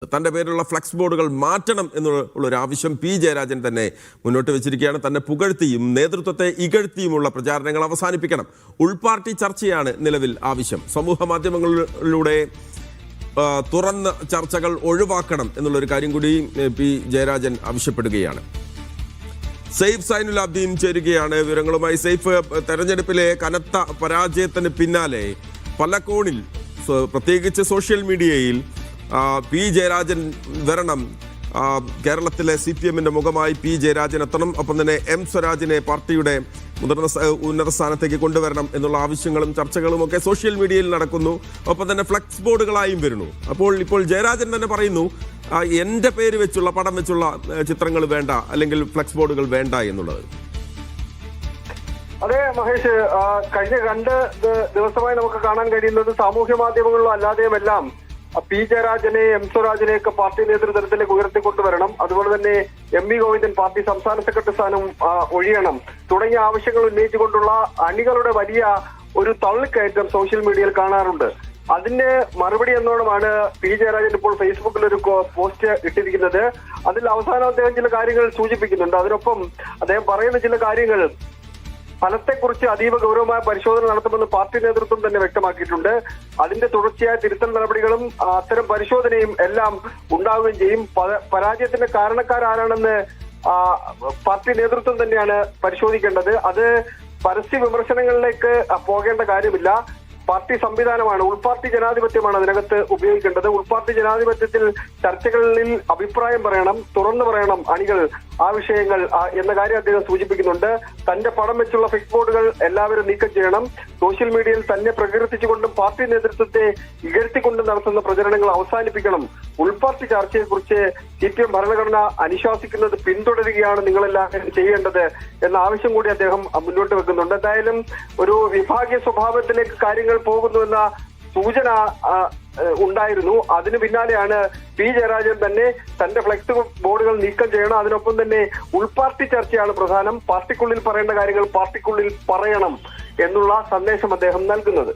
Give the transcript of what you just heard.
തന്റെ പേരിലുള്ള ഫ്ലക്സ് ബോർഡുകൾ മാറ്റണം എന്നുള്ളൊരു ആവശ്യം പി ജയരാജൻ തന്നെ മുന്നോട്ട് വെച്ചിരിക്കുകയാണ്. തന്നെ പുകഴ്ത്തിയും നേതൃത്വത്തെ ഇകഴ്ത്തിയുമുള്ള പ്രചാരണങ്ങൾ അവസാനിപ്പിക്കണം. ഉൾപാർട്ടി ചർച്ചയാണ് നിലവിൽ ആവശ്യം. സമൂഹ മാധ്യമങ്ങളിലൂടെ തുറന്ന ചർച്ചകൾ ഒഴിവാക്കണം എന്നുള്ളൊരു കാര്യം കൂടി പി ജയരാജൻ ആവശ്യപ്പെടുകയാണ്. സെയ്ഫ് സൈനുൽ അബ്ദീൻ ചേരുകയാണ് വിവരങ്ങളുമായി. സെയ്ഫ്, തെരഞ്ഞെടുപ്പിലെ കനത്ത പരാജയത്തിന് പിന്നാലെ പല കോണിൽ പ്രത്യേകിച്ച് സോഷ്യൽ മീഡിയയിൽ പി ജയരാജൻ വരണം, കേരളത്തിലെ CPM-ന്റെ മുഖമായി പി ജയരാജൻ എത്തണം, ഒപ്പം തന്നെ M സ്വരാജിനെ പാർട്ടിയുടെ ഉന്നത സ്ഥാനത്തേക്ക് കൊണ്ടുവരണം എന്നുള്ള ആവശ്യങ്ങളും ചർച്ചകളും ഒക്കെ സോഷ്യൽ മീഡിയയിൽ നടക്കുന്നു. ഒപ്പം തന്നെ ഫ്ലക്സ് ബോർഡുകളായും വരുന്നു. ഇപ്പോൾ ജയരാജൻ തന്നെ പറയുന്നു, എൻ്റെ പേര് വെച്ചുള്ള പടം വെച്ചുള്ള ചിത്രങ്ങൾ വേണ്ട, അല്ലെങ്കിൽ ഫ്ലക്സ് ബോർഡുകൾ വേണ്ട എന്നുള്ളത്. അതെ മഹേഷ്, കഴിഞ്ഞ 2 ദിവസമായി നമുക്ക് കാണാൻ കഴിയുന്നത് സാമൂഹ്യ മാധ്യമങ്ങളിലും അല്ലാതെയുമെല്ലാം പി ജയരാജനെ M സ്വരാജിനെയൊക്കെ പാർട്ടി നേതൃത്വത്തിലേക്ക് ഉയർത്തിക്കൊണ്ടുവരണം, അതുപോലെ തന്നെ MV ഗോവിന്ദൻ പാർട്ടി സംസ്ഥാന സെക്രട്ടറി സ്ഥാനം ഒഴിയണം തുടങ്ങിയ ആവശ്യങ്ങൾ ഉന്നയിച്ചുകൊണ്ടുള്ള അണികളുടെ വലിയ ഒരു തള്ളിക്കയറ്റം സോഷ്യൽ മീഡിയയിൽ കാണാറുണ്ട്. അതിന്റെ മറുപടി എന്നോണമാണ് പി ജയരാജൻ ഇപ്പോൾ ഫേസ്ബുക്കിൽ ഒരു പോസ്റ്റ് ഇട്ടിരിക്കുന്നത്. അതിൽ അവസാനം അദ്ദേഹം ചില കാര്യങ്ങൾ സൂചിപ്പിക്കുന്നുണ്ട്. അതിനൊപ്പം അദ്ദേഹം പറയുന്ന ചില കാര്യങ്ങൾ ഫലത്തെക്കുറിച്ച് അതീവ ഗൗരവമായ പരിശോധന നടത്തുമെന്ന് പാർട്ടി നേതൃത്വം തന്നെ വ്യക്തമാക്കിയിട്ടുണ്ട്. അതിന്റെ തുടർച്ചയായ തിരുത്തൽ നടപടികളും അത്തരം പരിശോധനയും എല്ലാം ഉണ്ടാവുകയും ചെയ്യും. പരാജയത്തിന്റെ കാരണക്കാരാരാണെന്ന് പാർട്ടി നേതൃത്വം തന്നെയാണ് പരിശോധിക്കേണ്ടത്. അത് പരസ്യ വിമർശനങ്ങളിലേക്ക് പോകേണ്ട കാര്യമില്ല. പാർട്ടി സംവിധാനമാണ്, ഉൾപാർട്ടി ജനാധിപത്യമാണ് അതിനകത്ത് ഉപയോഗിക്കേണ്ടത്. ഉൾപാർട്ടി ജനാധിപത്യത്തിൽ ചർച്ചകളിൽ അഭിപ്രായം പറയണം, തുറന്നു പറയണം അണികൾ ആ വിഷയങ്ങൾ എന്ന കാര്യം അദ്ദേഹം സൂചിപ്പിക്കുന്നുണ്ട്. തന്റെ പടം വെച്ചുള്ള ഫ്ലക്സ് ബോർഡുകൾ എല്ലാവരും നീക്കം ചെയ്യണം. സോഷ്യൽ മീഡിയയിൽ തന്നെ പ്രകീർത്തിച്ചുകൊണ്ടും പാർട്ടി നേതൃത്വത്തെ ഇകഴ്ത്തിക്കൊണ്ടും നടത്തുന്ന പ്രചരണങ്ങൾ അവസാനിപ്പിക്കണം. ഉൾപാർട്ടി ചർച്ചയെക്കുറിച്ച് CPM ഭരണഘടന അനുശാസിക്കുന്നത് പിന്തുടരുകയാണ് നിങ്ങളെല്ലാവരും ചെയ്യേണ്ടത് എന്ന ആവശ്യം കൂടി അദ്ദേഹം മുന്നോട്ട് വെക്കുന്നുണ്ട്. എന്തായാലും ഒരു വിഭാഗീയ സ്വഭാവത്തിലേക്ക് കാര്യങ്ങൾ പോകുന്നുവെന്ന സൂചന ഉണ്ടായിരുന്നു. അതിന് പിന്നാലെയാണ് പി ജയരാജൻ തന്നെ തന്റെ ഫ്ലക്സ് ബോർഡുകൾ നീക്കം ചെയ്യണം, അതിനൊപ്പം തന്നെ ഉൾപാർട്ടി ചർച്ചയാണ് പ്രധാനം, പാർട്ടിക്കുള്ളിൽ പറയേണ്ട കാര്യങ്ങൾ പാർട്ടിക്കുള്ളിൽ പറയണം എന്നുള്ള സന്ദേശം അദ്ദേഹം നൽകുന്നത്.